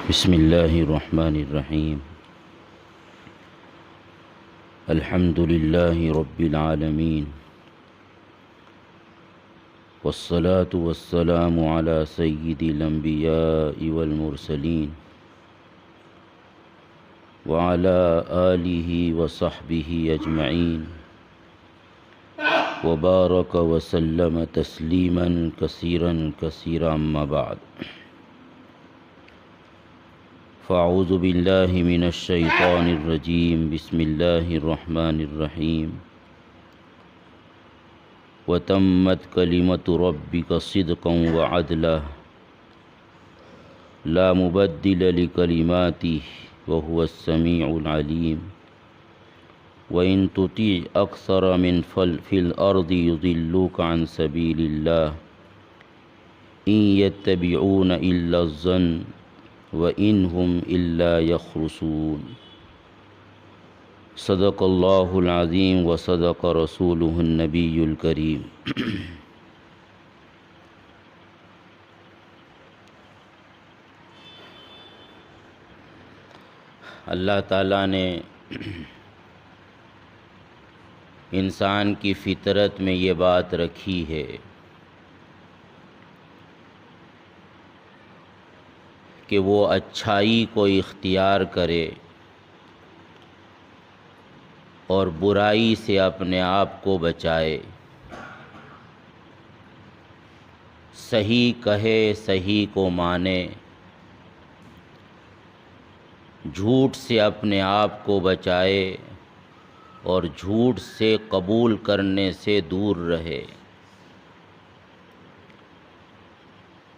بسم اللہ الرحمن الرحیم الحمد للہ رب العالمین والصلاة والسلام علی سید الانبیاء والمرسلین وعلی آلہ وصحبہ اجمعین وبارک وسلم تسلیما کثیرا کثیرا اما بعد فاعوذ باللہ من الشیطان الرجیم بسم اللہ الرحمن الرحیم وتمت کلمۃ ربک صدقا وعدلا لا مبدل لکلماتہ وهو السمیع العلیم وإن تطیع اکثر من فی الارض یضلوک عن سبیل اللہ ان یتبعون الا الظن وَإِنْ هُمْ إِلَّا يَخْرُصُونَ صدق اللہ العظیم وصدق رسولہ النبی الکریم۔ اللہ تعالیٰ نے انسان کی فطرت میں یہ بات رکھی ہے کہ وہ اچھائی کو اختیار کرے اور برائی سے اپنے آپ کو بچائے، صحیح کہے صحیح کو مانے، جھوٹ سے اپنے آپ کو بچائے اور جھوٹ سے قبول کرنے سے دور رہے،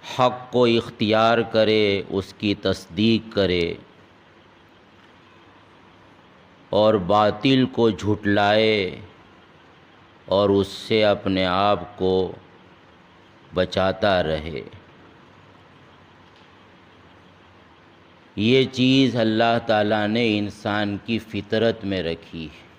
حق کو اختیار کرے، اس کی تصدیق کرے اور باطل کو جھٹلائے اور اس سے اپنے آپ کو بچاتا رہے۔ یہ چیز اللہ تعالیٰ نے انسان کی فطرت میں رکھی ہے۔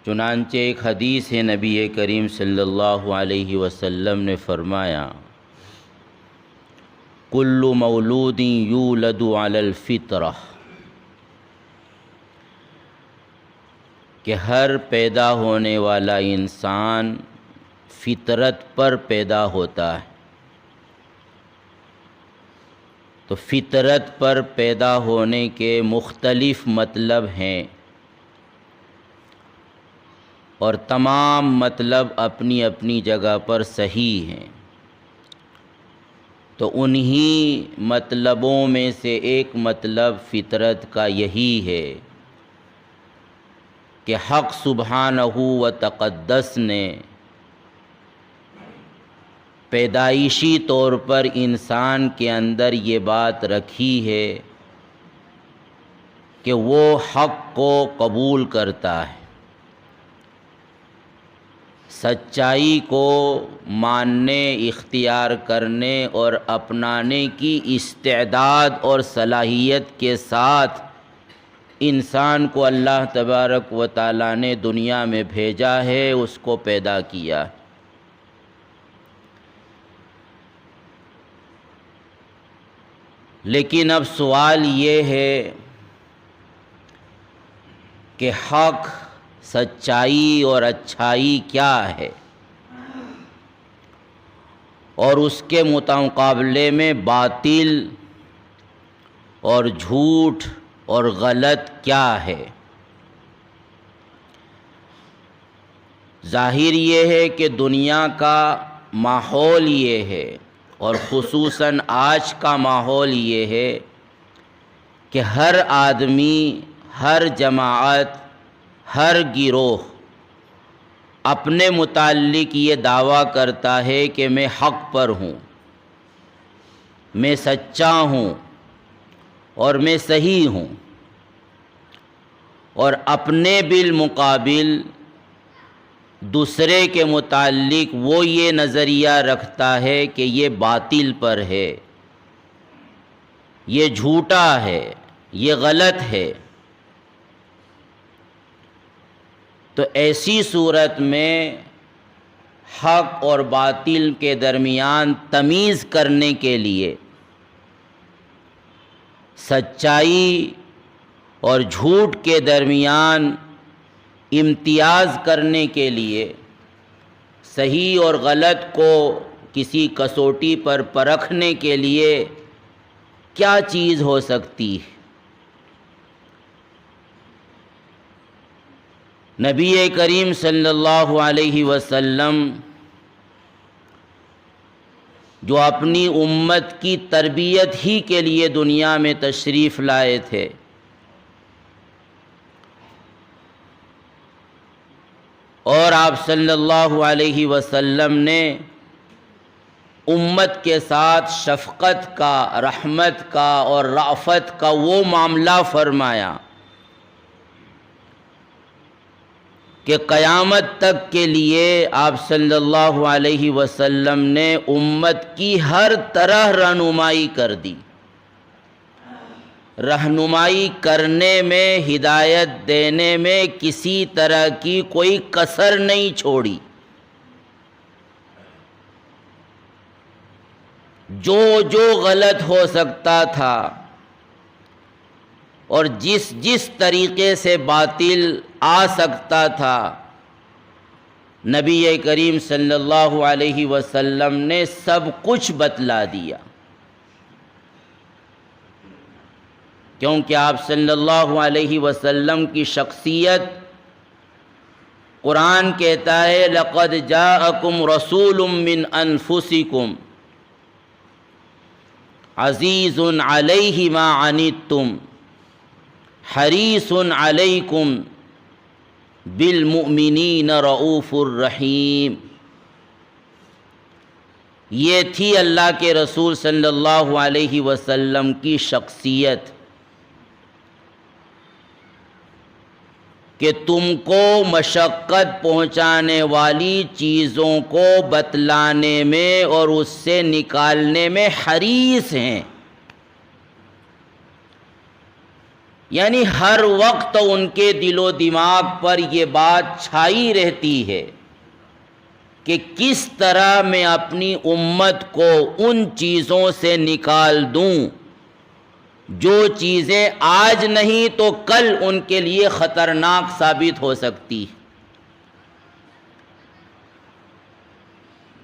چنانچہ ایک حدیث ہے، نبی کریم صلی اللہ علیہ وسلم نے فرمایا: کل مولود یولد علی الفطرہ، کہ ہر پیدا ہونے والا انسان فطرت پر پیدا ہوتا ہے۔ تو فطرت پر پیدا ہونے کے مختلف مطلب ہیں اور تمام مطلب اپنی اپنی جگہ پر صحیح ہیں۔ تو انہی مطلبوں میں سے ایک مطلب فطرت کا یہی ہے کہ حق سبحانہ و تقدس نے پیدائشی طور پر انسان کے اندر یہ بات رکھی ہے کہ وہ حق کو قبول کرتا ہے، سچائی کو ماننے، اختیار کرنے اور اپنانے کی استعداد اور صلاحیت کے ساتھ انسان کو اللہ تبارک و تعالیٰ نے دنیا میں بھیجا ہے، اس کو پیدا کیا۔ لیکن اب سوال یہ ہے کہ حق، سچائی اور اچھائی کیا ہے، اور اس کے مقابلے میں باطل اور جھوٹ اور غلط کیا ہے۔ ظاہر یہ ہے کہ دنیا کا ماحول یہ ہے، اور خصوصاً آج کا ماحول یہ ہے کہ ہر آدمی، ہر جماعت، ہر گروہ اپنے متعلق یہ دعویٰ کرتا ہے کہ میں حق پر ہوں، میں سچا ہوں اور میں صحیح ہوں، اور اپنے بالمقابل دوسرے کے متعلق وہ یہ نظریہ رکھتا ہے کہ یہ باطل پر ہے، یہ جھوٹا ہے، یہ غلط ہے۔ تو ایسی صورت میں حق اور باطل کے درمیان تمیز کرنے کے لیے، سچائی اور جھوٹ کے درمیان امتیاز کرنے کے لیے، صحیح اور غلط کو کسی کسوٹی پر پرکھنے کے لیے کیا چیز ہو سکتی ہے؟ نبی کریم صلی اللہ علیہ وسلم جو اپنی امت کی تربیت ہی کے لیے دنیا میں تشریف لائے تھے، اور آپ صلی اللہ علیہ وسلم نے امت کے ساتھ شفقت کا، رحمت کا اور رأفت کا وہ معاملہ فرمایا کہ قیامت تک کے لیے آپ صلی اللہ علیہ وسلم نے امت کی ہر طرح رہنمائی کر دی، رہنمائی کرنے میں، ہدایت دینے میں کسی طرح کی کوئی کسر نہیں چھوڑی۔ جو غلط ہو سکتا تھا اور جس طریقے سے باطل آ سکتا تھا، نبی کریم صلی اللہ علیہ وسلم نے سب کچھ بتلا دیا، کیونکہ آپ صلی اللہ علیہ وسلم کی شخصیت، قرآن کہتا ہے لَقَدْ جَاءَكُمْ رَسُولٌ مِّنْ أَنفُسِكُمْ عَزِيزٌ عَلَيْهِ مَا عَنِتُّمْ حَرِيصٌ عَلَيْكُمْ بِالْمُؤْمِنِينَ رَءُوفٌ الرَّحِيمٌ۔ یہ تھی اللہ کے رسول صلی اللہ علیہ وسلم کی شخصیت کہ تم کو مشقت پہنچانے والی چیزوں کو بتلانے میں اور اس سے نکالنے میں حریص ہیں، یعنی ہر وقت ان کے دل و دماغ پر یہ بات چھائی رہتی ہے کہ کس طرح میں اپنی امت کو ان چیزوں سے نکال دوں جو چیزیں آج نہیں تو کل ان کے لیے خطرناک ثابت ہو سکتی۔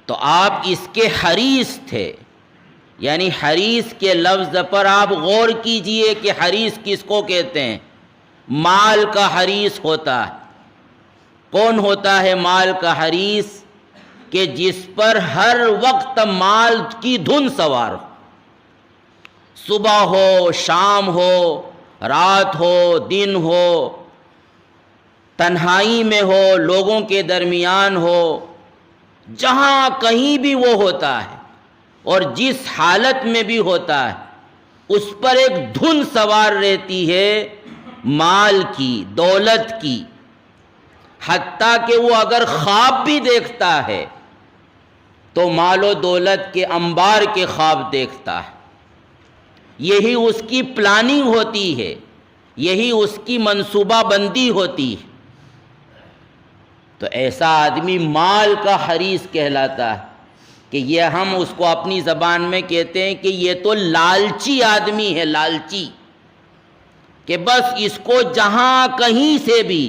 تو آپ اس کے حریص تھے، یعنی حریص کے لفظ پر آپ غور کیجئے کہ حریص کس کو کہتے ہیں۔ مال کا حریص ہوتا ہے۔ کون ہوتا ہے مال کا حریص؟ کہ جس پر ہر وقت مال کی دھن سوار ہو، صبح ہو، شام ہو، رات ہو، دن ہو، تنہائی میں ہو، لوگوں کے درمیان ہو، جہاں کہیں بھی وہ ہوتا ہے اور جس حالت میں بھی ہوتا ہے، اس پر ایک دھن سوار رہتی ہے مال کی، دولت کی، حتیٰ کہ وہ اگر خواب بھی دیکھتا ہے تو مال و دولت کے انبار کے خواب دیکھتا ہے۔ یہی اس کی پلاننگ ہوتی ہے، یہی اس کی منصوبہ بندی ہوتی ہے۔ تو ایسا آدمی مال کا حریص کہلاتا ہے کہ یہ ہم اس کو اپنی زبان میں کہتے ہیں کہ یہ تو لالچی آدمی ہے، لالچی، کہ بس اس کو جہاں کہیں سے بھی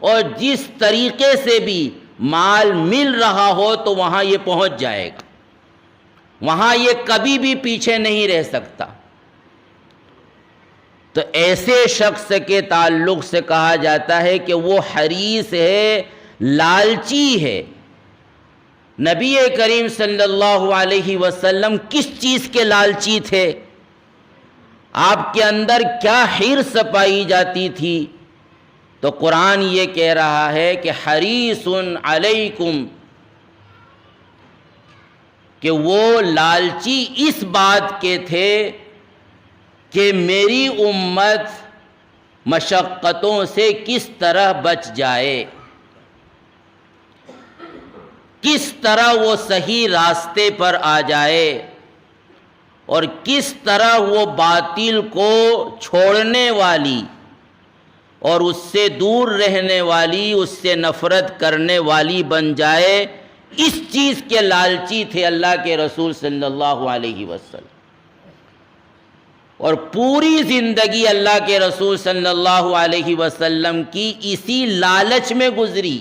اور جس طریقے سے بھی مال مل رہا ہو تو وہاں یہ پہنچ جائے گا، وہاں یہ کبھی بھی پیچھے نہیں رہ سکتا۔ تو ایسے شخص کے تعلق سے کہا جاتا ہے کہ وہ حریص ہے، لالچی ہے۔ نبی کریم صلی اللہ علیہ وسلم کس چیز کے لالچی تھے؟ آپ کے اندر کیا حرص پائی جاتی تھی؟ تو قرآن یہ کہہ رہا ہے کہ حریص علیکم، کہ وہ لالچی اس بات کے تھے کہ میری امت مشقتوں سے کس طرح بچ جائے، کس طرح وہ صحیح راستے پر آ جائے، اور کس طرح وہ باطل کو چھوڑنے والی اور اس سے دور رہنے والی، اس سے نفرت کرنے والی بن جائے۔ اس چیز کے لالچی تھے اللہ کے رسول صلی اللہ علیہ وسلم، اور پوری زندگی اللہ کے رسول صلی اللہ علیہ وسلم کی اسی لالچ میں گزری۔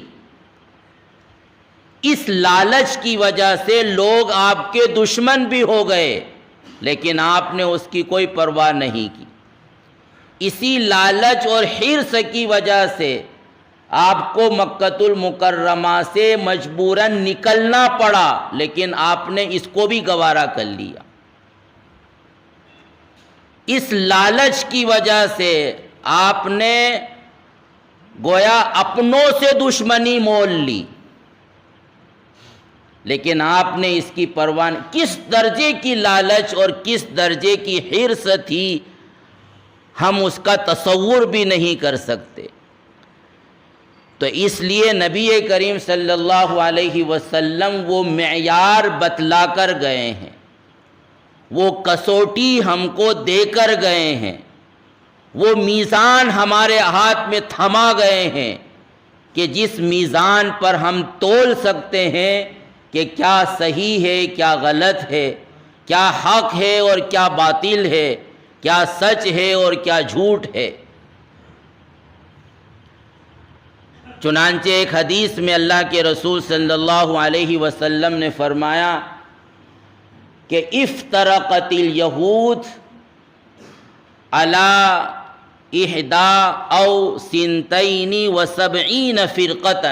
اس لالچ کی وجہ سے لوگ آپ کے دشمن بھی ہو گئے، لیکن آپ نے اس کی کوئی پرواہ نہیں کی۔ اسی لالچ اور حرص کی وجہ سے آپ کو مکۃ المکرمہ سے مجبوراً نکلنا پڑا، لیکن آپ نے اس کو بھی گوارا کر لیا۔ اس لالچ کی وجہ سے آپ نے گویا اپنوں سے دشمنی مول لی، لیکن آپ نے اس کی پرواہ نہیں۔ کس درجے کی لالچ اور کس درجے کی حرص تھی ہم اس کا تصور بھی نہیں کر سکتے۔ تو اس لیے نبی کریم صلی اللہ علیہ وسلم وہ معیار بتلا کر گئے ہیں، وہ کسوٹی ہم کو دے کر گئے ہیں، وہ میزان ہمارے ہاتھ میں تھما گئے ہیں کہ جس میزان پر ہم تول سکتے ہیں کہ کیا صحیح ہے، کیا غلط ہے، کیا حق ہے اور کیا باطل ہے، کیا سچ ہے اور کیا جھوٹ ہے۔ چنانچہ ایک حدیث میں اللہ کے رسول صلی اللہ علیہ وسلم نے فرمایا کہ افترقت الیہود علی 71 فرقۃ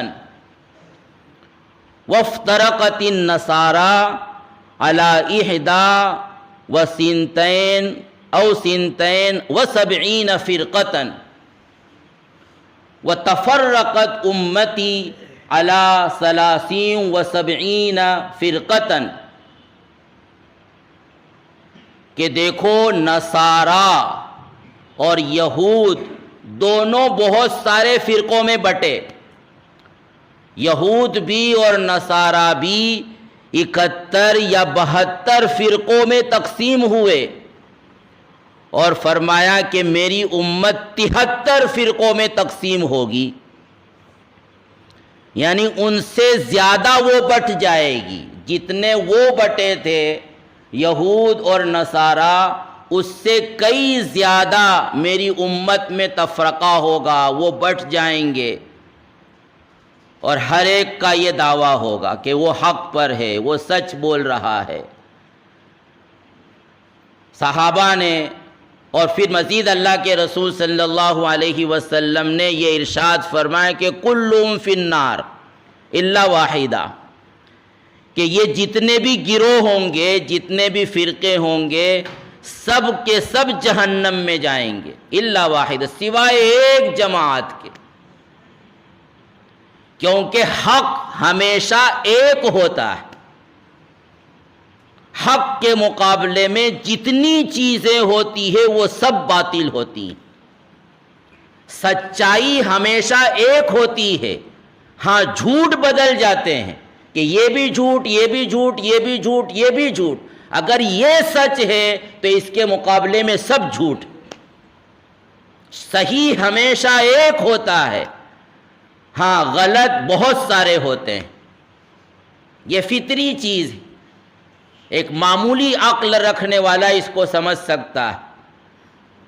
وافترقت النصارى علی 72 فرقۃ وتفرقت امتی علی 73 فرقۃ، کہ دیکھو نصارہ اور یہود دونوں بہت سارے فرقوں میں بٹے، یہود بھی اور نصارہ بھی 71 یا 72 فرقوں میں تقسیم ہوئے، اور فرمایا کہ میری امت 73 فرقوں میں تقسیم ہوگی، یعنی ان سے زیادہ وہ بٹ جائے گی۔ جتنے وہ بٹے تھے یہود اور نصارہ، اس سے کئی زیادہ میری امت میں تفرقہ ہوگا، وہ بٹ جائیں گے، اور ہر ایک کا یہ دعویٰ ہوگا کہ وہ حق پر ہے، وہ سچ بول رہا ہے۔ صحابہ نے اور پھر مزید اللہ کے رسول صلی اللہ علیہ وسلم نے یہ ارشاد فرمایا کہ کلہم فی النار الا واحدہ، کہ یہ جتنے بھی گروہ ہوں گے، جتنے بھی فرقے ہوں گے، سب کے سب جہنم میں جائیں گے، الا واحدہ، سوائے ایک جماعت کے، کیونکہ حق ہمیشہ ایک ہوتا ہے۔ حق کے مقابلے میں جتنی چیزیں ہوتی ہیں وہ سب باطل ہوتی ہیں۔ سچائی ہمیشہ ایک ہوتی ہے، ہاں جھوٹ بدل جاتے ہیں کہ یہ بھی جھوٹ، یہ بھی جھوٹ، یہ بھی جھوٹ، یہ بھی جھوٹ۔ اگر یہ سچ ہے تو اس کے مقابلے میں سب جھوٹ۔ صحیح ہمیشہ ایک ہوتا ہے، ہاں غلط بہت سارے ہوتے ہیں، یہ فطری چیز ہے، ایک معمولی عقل رکھنے والا اس کو سمجھ سکتا ہے۔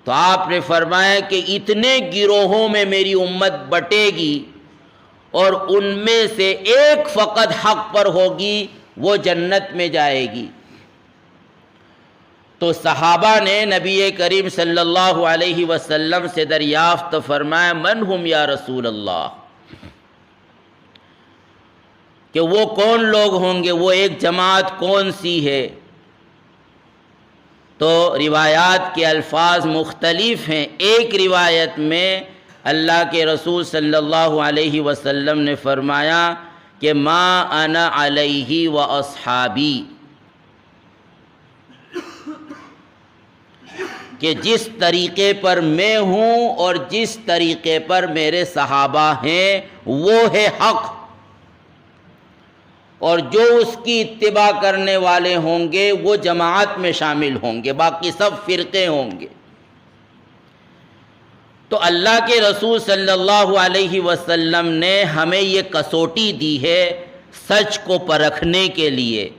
تو آپ نے فرمایا کہ اتنے گروہوں میں میری امت بٹے گی، اور ان میں سے ایک فقط حق پر ہوگی، وہ جنت میں جائے گی۔ تو صحابہ نے نبی کریم صلی اللہ علیہ وسلم سے دریافت فرمایا من ہم یا رسول اللہ، کہ وہ کون لوگ ہوں گے، وہ ایک جماعت کون سی ہے؟ تو روایات کے الفاظ مختلف ہیں۔ ایک روایت میں اللہ کے رسول صلی اللہ علیہ وسلم نے فرمایا کہ ما انا علیہ و اصحابی، کہ جس طریقے پر میں ہوں اور جس طریقے پر میرے صحابہ ہیں وہ ہے حق، اور جو اس کی اتباع کرنے والے ہوں گے وہ جماعت میں شامل ہوں گے، باقی سب فرقے ہوں گے۔ تو اللہ کے رسول صلی اللہ علیہ وسلم نے ہمیں یہ کسوٹی دی ہے سچ کو پرکھنے کے لیے،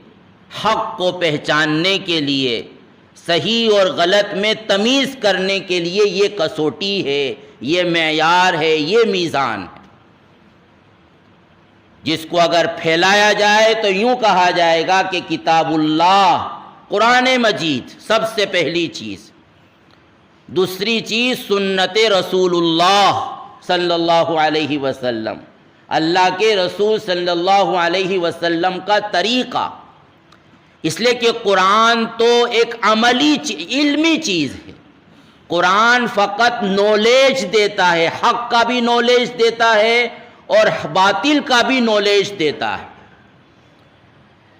حق کو پہچاننے کے لیے، صحیح اور غلط میں تمیز کرنے کے لیے یہ کسوٹی ہے، یہ معیار ہے، یہ میزان ہے، جس کو اگر پھیلایا جائے تو یوں کہا جائے گا کہ کتاب اللہ، قرآن مجید سب سے پہلی چیز، دوسری چیز سنت رسول اللہ صلی اللہ علیہ وسلم، اللہ کے رسول صلی اللہ علیہ وسلم کا طریقہ، اس لیے کہ قرآن تو ایک عملی علمی چیز ہے۔ قرآن فقط نالج دیتا ہے، حق کا بھی نالج دیتا ہے اور باطل کا بھی نالج دیتا ہے،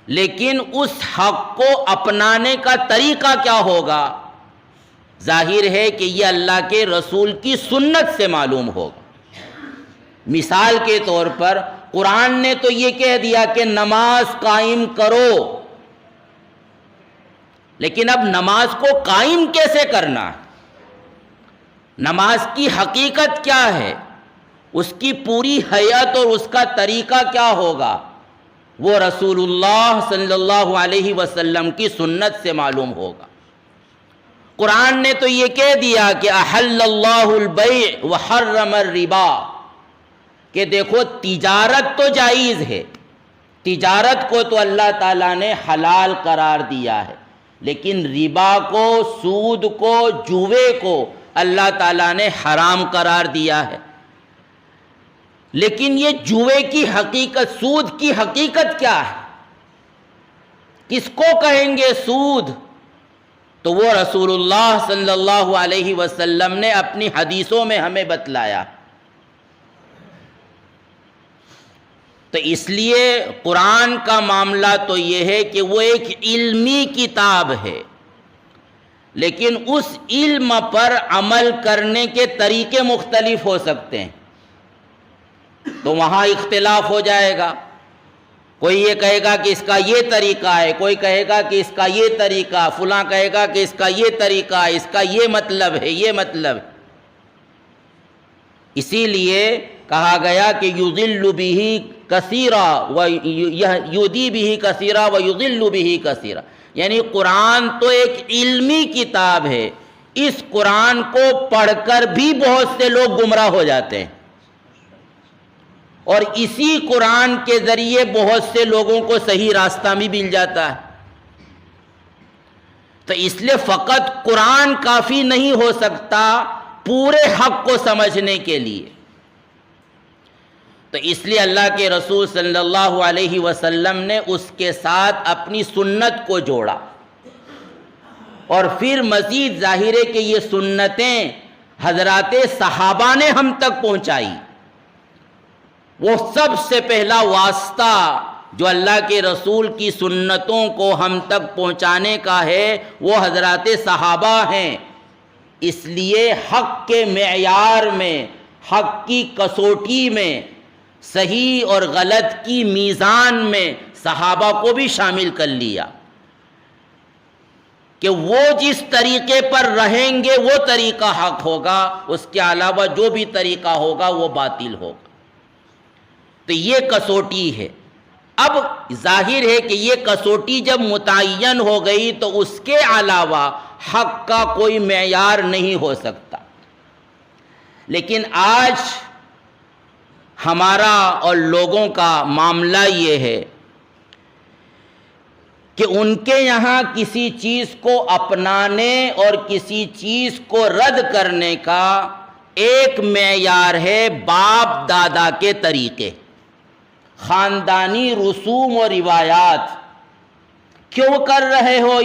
لیکن اس حق کو اپنانے کا طریقہ کیا ہوگا؟ ظاہر ہے کہ یہ اللہ کے رسول کی سنت سے معلوم ہوگا۔ مثال کے طور پر قرآن نے تو یہ کہہ دیا کہ نماز قائم کرو، لیکن اب نماز کو قائم کیسے کرنا ہے؟ نماز کی حقیقت کیا ہے؟ اس کی پوری حیت اور اس کا طریقہ کیا ہوگا؟ وہ رسول اللہ صلی اللہ علیہ وسلم کی سنت سے معلوم ہوگا۔ قرآن نے تو یہ کہہ دیا کہ احل اللہ البیع وحرم الربا، کہ دیکھو تجارت تو جائز ہے، تجارت کو تو اللہ تعالیٰ نے حلال قرار دیا ہے، لیکن ربا کو، سود کو، جوے کو اللہ تعالیٰ نے حرام قرار دیا ہے۔ لیکن یہ جوے کی حقیقت، سود کی حقیقت کیا ہے؟ کس کو کہیں گے سود؟ تو وہ رسول اللہ صلی اللہ علیہ وسلم نے اپنی حدیثوں میں ہمیں بتلایا۔ تو اس لیے قرآن کا معاملہ تو یہ ہے کہ وہ ایک علمی کتاب ہے، لیکن اس علم پر عمل کرنے کے طریقے مختلف ہو سکتے ہیں، تو وہاں اختلاف ہو جائے گا۔ کوئی یہ کہے گا کہ اس کا یہ طریقہ ہے، کوئی کہے گا کہ اس کا یہ طریقہ، فلاں کہے گا کہ اس کا یہ طریقہ ہے، اس کا یہ مطلب ہے، یہ مطلب ہے۔ اسی لیے کہا گیا کہ یضل بہ کثیرا یہدی بہ کثیرا ویضل بہ کثیرا، یعنی قرآن تو ایک علمی کتاب ہے، اس قرآن کو پڑھ کر بھی بہت سے لوگ گمراہ ہو جاتے ہیں، اور اسی قرآن کے ذریعے بہت سے لوگوں کو صحیح راستہ بھی مل جاتا ہے۔ تو اس لیے فقط قرآن کافی نہیں ہو سکتا پورے حق کو سمجھنے کے لیے۔ تو اس لیے اللہ کے رسول صلی اللہ علیہ وسلم نے اس کے ساتھ اپنی سنت کو جوڑا، اور پھر مزید ظاہر ہے کہ یہ سنتیں حضرات صحابہ نے ہم تک پہنچائی۔ وہ سب سے پہلا واسطہ جو اللہ کے رسول کی سنتوں کو ہم تک پہنچانے کا ہے وہ حضرات صحابہ ہیں۔ اس لیے حق کے معیار میں، حق کی کسوٹی میں، صحیح اور غلط کی میزان میں صحابہ کو بھی شامل کر لیا کہ وہ جس طریقے پر رہیں گے وہ طریقہ حق ہوگا، اس کے علاوہ جو بھی طریقہ ہوگا وہ باطل ہوگا۔ تو یہ کسوٹی ہے۔ اب ظاہر ہے کہ یہ کسوٹی جب متعین ہو گئی تو اس کے علاوہ حق کا کوئی معیار نہیں ہو سکتا۔ لیکن آج ہمارا اور لوگوں کا معاملہ یہ ہے کہ ان کے یہاں کسی چیز کو اپنانے اور کسی چیز کو رد کرنے کا ایک معیار ہے باپ دادا کے طریقے، خاندانی رسوم و روایات۔ کیوں کر رہے ہو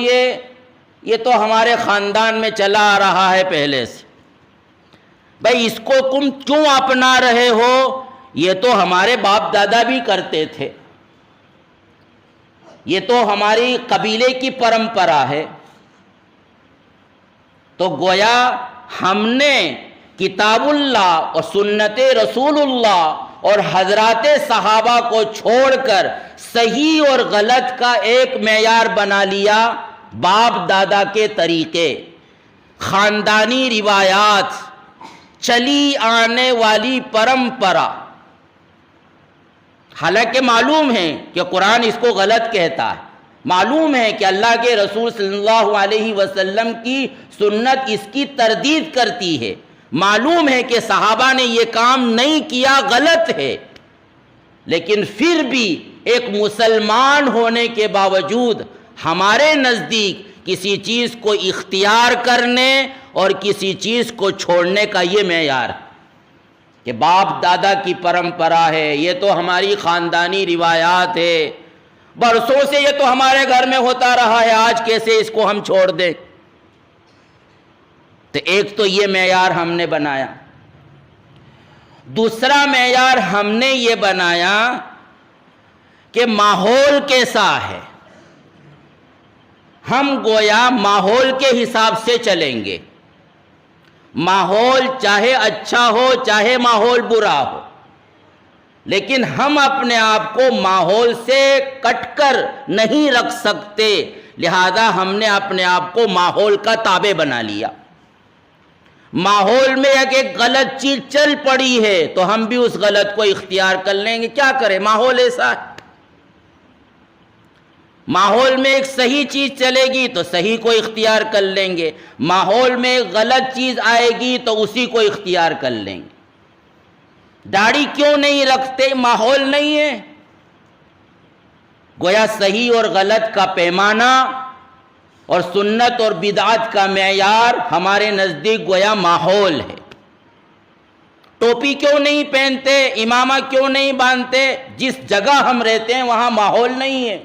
یہ تو ہمارے خاندان میں چلا آ رہا ہے پہلے سے۔ بھئی اس کو تم کیوں اپنا رہے ہو؟ یہ تو ہمارے باپ دادا بھی کرتے تھے، یہ تو ہماری قبیلے کی پرمپرا ہے۔ تو گویا ہم نے کتاب اللہ اور سنت رسول اللہ اور حضرات صحابہ کو چھوڑ کر صحیح اور غلط کا ایک معیار بنا لیا، باپ دادا کے طریقے، خاندانی روایات، چلی آنے والی پرمپرا۔ حالانکہ معلوم ہے کہ قرآن اس کو غلط کہتا ہے، معلوم ہے کہ اللہ کے رسول صلی اللہ علیہ وسلم کی سنت اس کی تردید کرتی ہے، معلوم ہے کہ صحابہ نے یہ کام نہیں کیا، غلط ہے، لیکن پھر بھی ایک مسلمان ہونے کے باوجود ہمارے نزدیک کسی چیز کو اختیار کرنے اور کسی چیز کو چھوڑنے کا یہ معیار ہے کہ باپ دادا کی پرمپرا ہے، یہ تو ہماری خاندانی روایات ہے، برسوں سے یہ تو ہمارے گھر میں ہوتا رہا ہے، آج کیسے اس کو ہم چھوڑ دیں؟ تو ایک تو یہ معیار ہم نے بنایا، دوسرا معیار ہم نے یہ بنایا کہ ماحول کیسا ہے، ہم گویا ماحول کے حساب سے چلیں گے، ماحول چاہے اچھا ہو چاہے ماحول برا ہو، لیکن ہم اپنے آپ کو ماحول سے کٹ کر نہیں رکھ سکتے، لہذا ہم نے اپنے آپ کو ماحول کا تابع بنا لیا۔ ماحول میں ایک غلط چیز چل پڑی ہے تو ہم بھی اس غلط کو اختیار کر لیں گے، کیا کریں، ماحول ایسا ہے۔ ماحول میں ایک صحیح چیز چلے گی تو صحیح کو اختیار کر لیں گے، ماحول میں ایک غلط چیز آئے گی تو اسی کو اختیار کر لیں گے۔ داڑھی کیوں نہیں رکھتے؟ ماحول نہیں ہے۔ گویا صحیح اور غلط کا پیمانہ اور سنت اور بدعت کا معیار ہمارے نزدیک گویا ماحول ہے۔ ٹوپی کیوں نہیں پہنتے، امامہ کیوں نہیں باندھتے؟ جس جگہ ہم رہتے ہیں وہاں ماحول نہیں ہے۔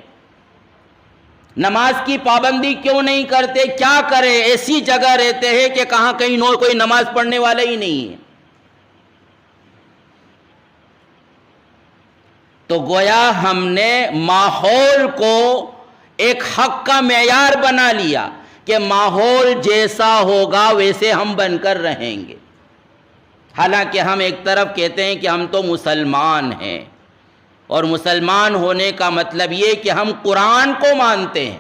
نماز کی پابندی کیوں نہیں کرتے؟ کیا کریں، ایسی جگہ رہتے ہیں کہ کہاں کہیں کوئی نماز پڑھنے والا ہی نہیں ہے۔ تو گویا ہم نے ماحول کو ایک حق کا معیار بنا لیا کہ ماحول جیسا ہوگا ویسے ہم بن کر رہیں گے۔ حالانکہ ہم ایک طرف کہتے ہیں کہ ہم تو مسلمان ہیں، اور مسلمان ہونے کا مطلب یہ کہ ہم قرآن کو مانتے ہیں،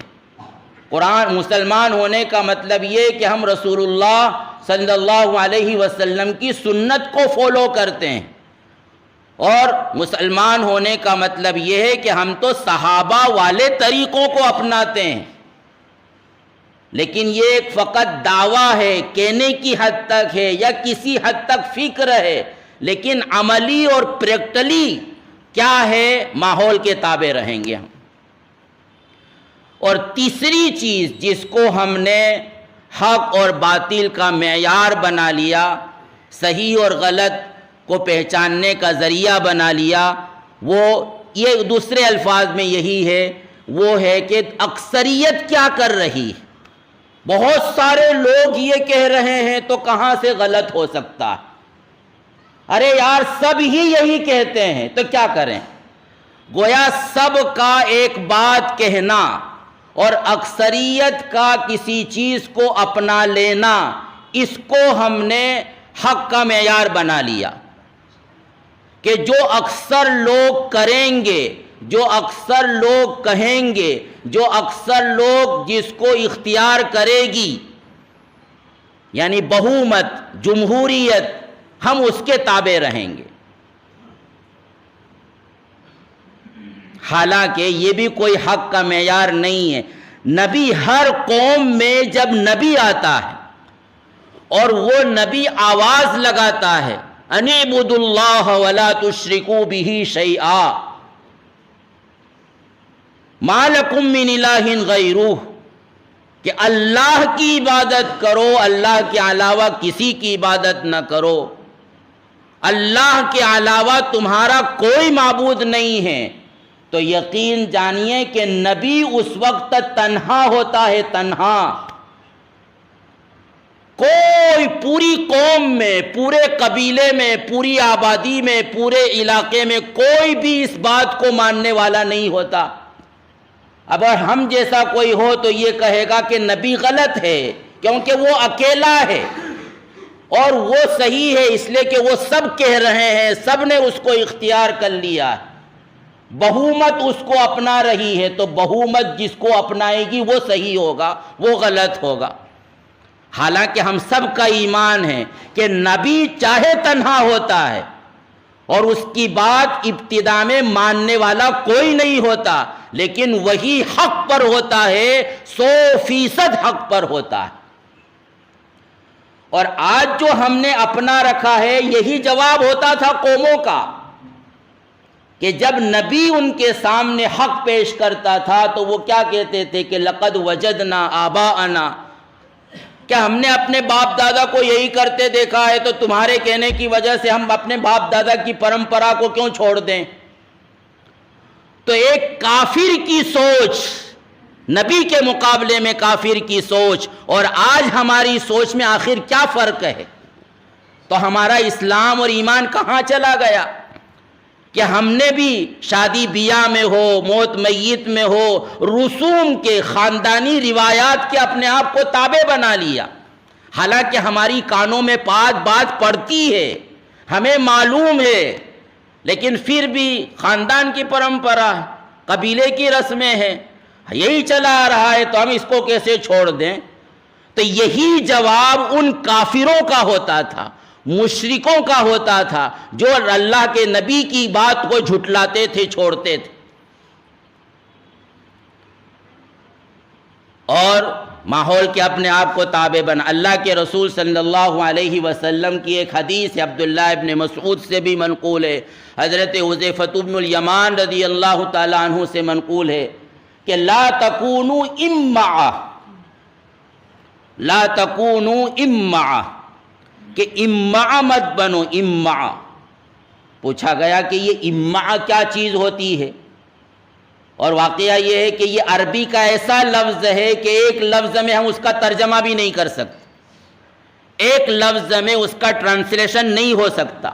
مسلمان ہونے کا مطلب یہ کہ ہم رسول اللہ صلی اللہ علیہ وسلم کی سنت کو فالو کرتے ہیں، اور مسلمان ہونے کا مطلب یہ ہے کہ ہم تو صحابہ والے طریقوں کو اپناتے ہیں۔ لیکن یہ ایک فقط دعویٰ ہے، کہنے کی حد تک ہے یا کسی حد تک فکر ہے، لیکن عملی اور پریکٹلی کیا ہے، ماحول کے تابع رہیں گے ہم۔ اور تیسری چیز جس کو ہم نے حق اور باطل کا معیار بنا لیا، صحیح اور غلط کو پہچاننے کا ذریعہ بنا لیا، وہ یہ دوسرے الفاظ میں یہی ہے، وہ ہے کہ اکثریت کیا کر رہی ہے۔ بہت سارے لوگ یہ کہہ رہے ہیں تو کہاں سے غلط ہو سکتا ہے؟ ارے یار سب ہی یہی کہتے ہیں تو کیا کریں؟ گویا سب کا ایک بات کہنا اور اکثریت کا کسی چیز کو اپنا لینا، اس کو ہم نے حق کا معیار بنا لیا کہ جو اکثر لوگ کریں گے، جو اکثر لوگ کہیں گے، جو اکثر لوگ جس کو اختیار کرے گی، یعنی بہومت، جمہوریت، ہم اس کے تابع رہیں گے۔ حالانکہ یہ بھی کوئی حق کا معیار نہیں ہے۔ نبی، ہر قوم میں جب نبی آتا ہے اور وہ نبی آواز لگاتا ہے ان اعبدوا اللہ ولا تشرکوا بہ شیئا ما لکم من الہ غیرہ، کہ اللہ کی عبادت کرو، اللہ کے علاوہ کسی کی عبادت نہ کرو، اللہ کے علاوہ تمہارا کوئی معبود نہیں ہے، تو یقین جانیے کہ نبی اس وقت تنہا ہوتا ہے، تنہا۔ کوئی پوری قوم میں، پورے قبیلے میں، پوری آبادی میں، پورے علاقے میں کوئی بھی اس بات کو ماننے والا نہیں ہوتا۔ اگر ہم جیسا کوئی ہو تو یہ کہے گا کہ نبی غلط ہے، کیونکہ وہ اکیلا ہے اور وہ صحیح ہے، اس لیے کہ وہ سب کہہ رہے ہیں، سب نے اس کو اختیار کر لیا ہے، بہومت اس کو اپنا رہی ہے، تو بہومت جس کو اپنائے گی وہ صحیح ہوگا، وہ غلط ہوگا۔ حالانکہ ہم سب کا ایمان ہے کہ نبی چاہے تنہا ہوتا ہے اور اس کی بات ابتدا میں ماننے والا کوئی نہیں ہوتا، لیکن وہی حق پر ہوتا ہے، 100% حق پر ہوتا ہے۔ اور آج جو ہم نے اپنا رکھا ہے یہی جواب ہوتا تھا قوموں کا، کہ جب نبی ان کے سامنے حق پیش کرتا تھا تو وہ کیا کہتے تھے کہ لقد وجدنا آباءنا، کیا ہم نے اپنے باپ دادا کو یہی کرتے دیکھا ہے تو تمہارے کہنے کی وجہ سے ہم اپنے باپ دادا کی پرمپرا کو کیوں چھوڑ دیں؟ تو ایک کافر کی سوچ، نبی کے مقابلے میں کافر کی سوچ، اور آج ہماری سوچ میں آخر کیا فرق ہے؟ تو ہمارا اسلام اور ایمان کہاں چلا گیا کہ ہم نے بھی شادی بیاہ میں ہو، موت میت میں ہو، رسوم کے، خاندانی روایات کے اپنے آپ کو تابع بنا لیا، حالانکہ ہماری کانوں میں بات پڑتی ہے، ہمیں معلوم ہے، لیکن پھر بھی خاندان کی پرمپرا، قبیلے کی رسمیں ہیں، یہی چلا آ رہا ہے تو ہم اس کو کیسے چھوڑ دیں؟ تو یہی جواب ان کافروں کا ہوتا تھا، مشرکوں کا ہوتا تھا، جو اللہ کے نبی کی بات کو جھٹلاتے تھے، چھوڑتے تھے۔ اور ماحول کے اپنے آپ کو تابع بنا۔ اللہ کے رسول صلی اللہ علیہ وسلم کی ایک حدیث ہے، عبداللہ ابن مسعود سے بھی منقول ہے، حضرت حذیفہ بن الیمان رضی اللہ تعالی عنہ سے منقول ہے کہ لا تکونوا امعا، لا تکونوا امعا، کہ امعا مت بنو۔ امعا پوچھا گیا کہ یہ امعا کیا چیز ہوتی ہے؟ اور واقعہ یہ ہے کہ یہ عربی کا ایسا لفظ ہے کہ ایک لفظ میں ہم اس کا ترجمہ بھی نہیں کر سکتے، ایک لفظ میں اس کا ٹرانسلیشن نہیں ہو سکتا۔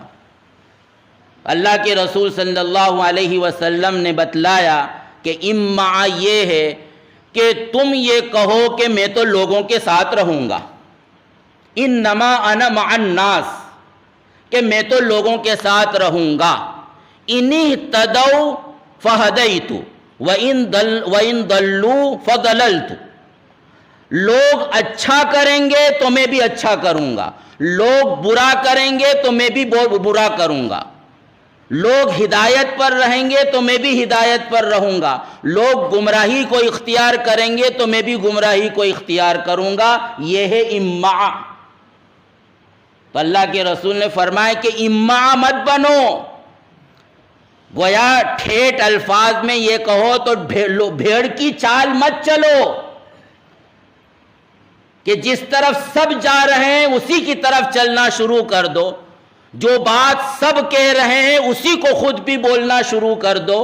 اللہ کے رسول صلی اللہ علیہ وسلم نے بتلایا کہ امعا یہ ہے کہ تم یہ کہو کہ میں تو لوگوں کے ساتھ رہوں گا، انما انا مع الناس، کہ میں تو لوگوں کے ساتھ رہوں گا، ان اهتدوا فهدیت وَإِن ضَلُّوا فَضَلَلْتُ، لوگ اچھا کریں گے تو میں بھی اچھا کروں گا، لوگ برا کریں گے تو میں بھی برا کروں گا، لوگ ہدایت پر رہیں گے تو میں بھی ہدایت پر رہوں گا، لوگ گمراہی کو اختیار کریں گے تو میں بھی گمراہی کو اختیار کروں گا۔ یہ ہے امعا۔ تو اللہ کے رسول نے فرمایا کہ امعا مت بنو، گویا ٹھیٹ الفاظ میں یہ کہو تو بھیڑ کی چال مت چلو کہ جس طرف سب جا رہے ہیں اسی کی طرف چلنا شروع کر دو، جو بات سب کہہ رہے ہیں اسی کو خود بھی بولنا شروع کر دو،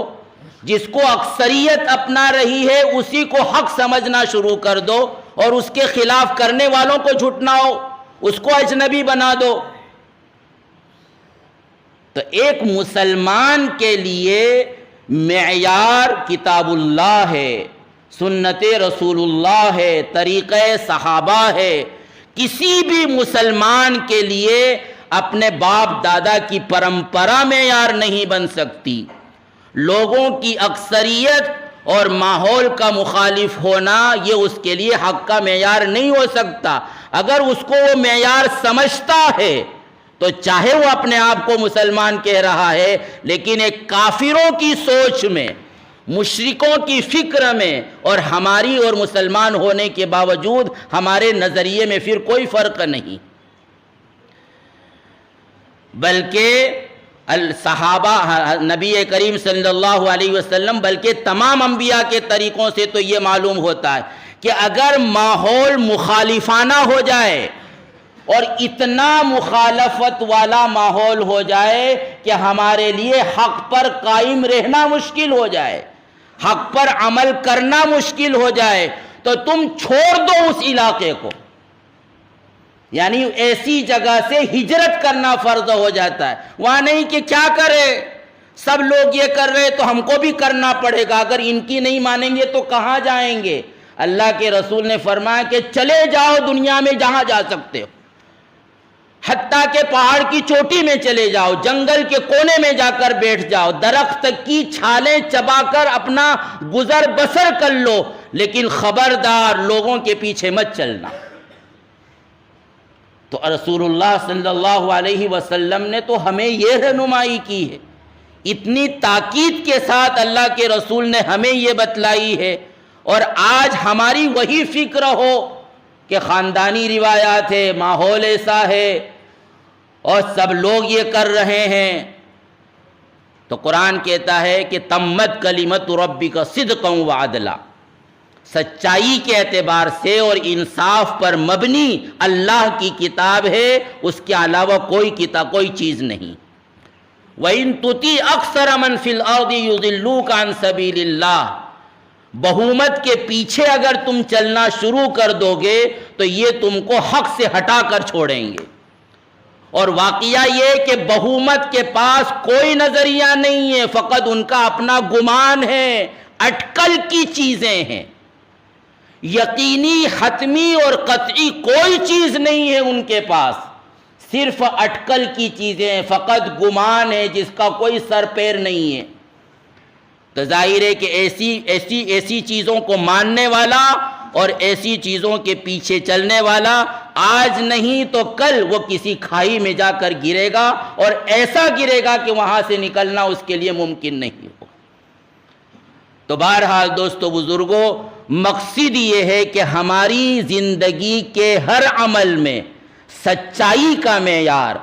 جس کو اکثریت اپنا رہی ہے اسی کو حق سمجھنا شروع کر دو، اور اس کے خلاف کرنے والوں کو جھٹلاؤ، اس کو اجنبی بنا دو۔ تو ایک مسلمان کے لیے معیار کتاب اللہ ہے، سنت رسول اللہ ہے، طریقہ صحابہ ہے۔ کسی بھی مسلمان کے لیے اپنے باپ دادا کی پرمپرا معیار نہیں بن سکتی۔ لوگوں کی اکثریت اور ماحول کا مخالف ہونا یہ اس کے لیے حق کا معیار نہیں ہو سکتا۔ اگر اس کو وہ معیار سمجھتا ہے تو چاہے وہ اپنے آپ کو مسلمان کہہ رہا ہے، لیکن ایک کافروں کی سوچ میں، مشرکوں کی فکر میں، اور ہماری اور مسلمان ہونے کے باوجود ہمارے نظریے میں پھر کوئی فرق نہیں، بلکہ صحابہ، نبی کریم صلی اللہ علیہ وسلم، بلکہ تمام انبیاء کے طریقوں سے تو یہ معلوم ہوتا ہے کہ اگر ماحول مخالفانہ ہو جائے اور اتنا مخالفت والا ماحول ہو جائے کہ ہمارے لیے حق پر قائم رہنا مشکل ہو جائے، حق پر عمل کرنا مشکل ہو جائے، تو تم چھوڑ دو اس علاقے کو، یعنی ایسی جگہ سے ہجرت کرنا فرض ہو جاتا ہے۔ وہاں نہیں کہ کیا کرے، سب لوگ یہ کر رہے تو ہم کو بھی کرنا پڑے گا، اگر ان کی نہیں مانیں گے تو کہاں جائیں گے؟ اللہ کے رسول نے فرمایا کہ چلے جاؤ دنیا میں جہاں جا سکتے ہو، حتیٰ کہ پہاڑ کی چوٹی میں چلے جاؤ، جنگل کے کونے میں جا کر بیٹھ جاؤ، درخت کی چھالیں چبا کر اپنا گزر بسر کر لو، لیکن خبردار لوگوں کے پیچھے مت چلنا۔ تو رسول اللہ صلی اللہ علیہ وسلم نے تو ہمیں یہ رہنمائی کی ہے، اتنی تاکید کے ساتھ اللہ کے رسول نے ہمیں یہ بتلائی ہے، اور آج ہماری وہی فکر ہو کہ خاندانی روایات ہے، ماحول ایسا ہے اور سب لوگ یہ کر رہے ہیں۔ تو قرآن کہتا ہے کہ تمت کلمت ربک صدقا وعدلا، سچائی کے اعتبار سے اور انصاف پر مبنی اللہ کی کتاب ہے، اس کے علاوہ کوئی کتاب، کوئی چیز نہیں۔ وَإِن تُطِيعْ أَكْثَرَ مَنْ فِي الْأَرْضِ يُضِلُّوكَ عَنْ سَبِيلِ اللَّهِ، بہومت کے پیچھے اگر تم چلنا شروع کر دو گے تو یہ تم کو حق سے ہٹا کر چھوڑیں گے۔ اور واقعہ یہ کہ بہومت کے پاس کوئی نظریہ نہیں ہے، فقط ان کا اپنا گمان ہے، اٹکل کی چیزیں ہیں، یقینی، حتمی اور قطعی کوئی چیز نہیں ہے ان کے پاس، صرف اٹکل کی چیزیں ہیں، فقط گمان ہے جس کا کوئی سر پیر نہیں ہے۔ تو ظاہر ہے کہ ایسی چیزوں کو ماننے والا اور ایسی چیزوں کے پیچھے چلنے والا آج نہیں تو کل وہ کسی کھائی میں جا کر گرے گا، اور ایسا گرے گا کہ وہاں سے نکلنا اس کے لیے ممکن نہیں ہو۔ تو بہرحال دوستو بزرگوں، مقصد یہ ہے کہ ہماری زندگی کے ہر عمل میں سچائی کا معیار،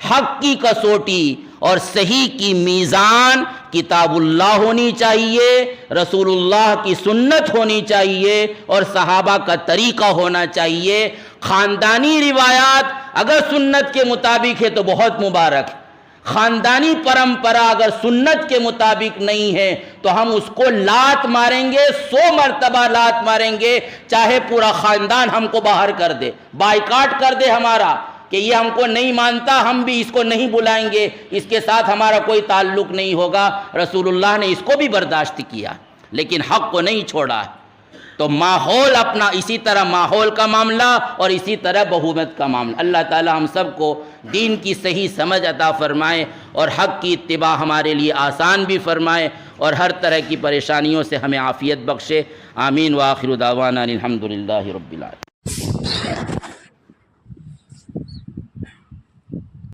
حق کی کسوٹی اور صحیح کی میزان کتاب اللہ ہونی چاہیے، رسول اللہ کی سنت ہونی چاہیے اور صحابہ کا طریقہ ہونا چاہیے۔ خاندانی روایات اگر سنت کے مطابق ہے تو بہت مبارک ہے، خاندانی پرمپرا اگر سنت کے مطابق نہیں ہے تو ہم اس کو لات ماریں گے، 100 مرتبہ لات ماریں گے، چاہے پورا خاندان ہم کو باہر کر دے، بائیکاٹ کر دے ہمارا، کہ یہ ہم کو نہیں مانتا، ہم بھی اس کو نہیں بلائیں گے، اس کے ساتھ ہمارا کوئی تعلق نہیں ہوگا۔ رسول اللہ نے اس کو بھی برداشت کیا لیکن حق کو نہیں چھوڑا۔ تو ماحول اپنا، اسی طرح ماحول کا معاملہ اور اسی طرح بہومت کا معاملہ، اللہ تعالی ہم سب کو دین کی صحیح سمجھ عطا فرمائے اور حق کی اتباع ہمارے لیے آسان بھی فرمائے اور ہر طرح کی پریشانیوں سے ہمیں عافیت بخشے۔ آمین۔ وآخر دعوانا الحمدللہ رب العالمین۔